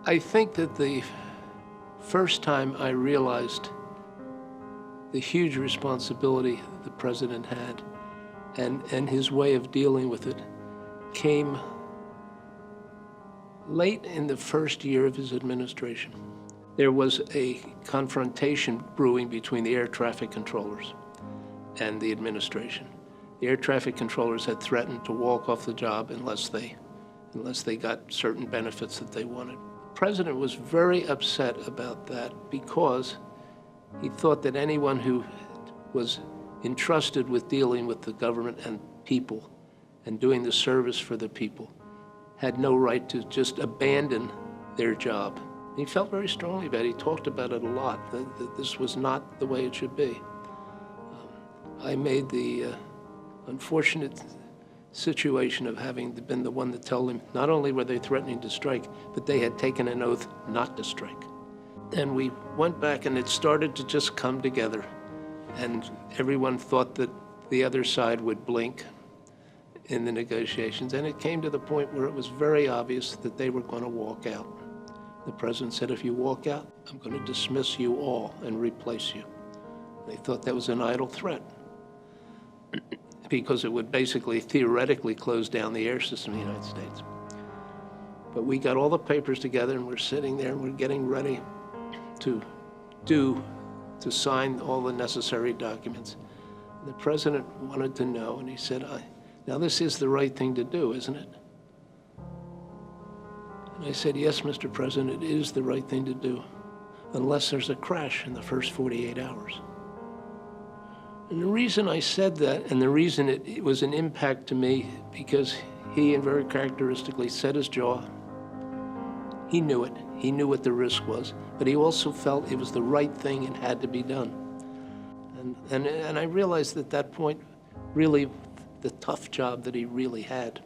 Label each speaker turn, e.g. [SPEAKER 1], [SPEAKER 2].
[SPEAKER 1] I think that the first time I realized the huge responsibility the president had and his way of dealing with it came late in the first year of his administration. There was a confrontation brewing between the air traffic controllers and the administration. The air traffic controllers had threatened to walk off the job unless they got certain benefits that they wanted. The president was very upset about that because he thought that anyone who was entrusted with dealing with the government and people and doing the service for the people had no right to just abandon their job. He felt very strongly about it. He talked about it a lot, that this was not the way it should be. I made the unfortunate situation of having been the one to tell him not only were they threatening to strike, but they had taken an oath not to strike. And we went back and it started to just come together. And everyone thought that the other side would blink in the negotiations. And it came to the point where it was very obvious that they were going to walk out. The president said, if you walk out, I'm going to dismiss you all and replace you. They thought that was an idle threat because it would basically theoretically close down the air system in the United States. But we got all the papers together and we're sitting there and we're getting ready to sign all the necessary documents. The president wanted to know, and he said, now this is the right thing to do, isn't it? And I said, yes, Mr. President, it is the right thing to do, unless there's a crash in the first 48 hours. And the reason I said that, and the reason it was an impact to me, because he, and very characteristically, set his jaw. He knew it. He knew what the risk was, but he also felt it was the right thing and had to be done. And I realized at that point, really, the tough job that he really had.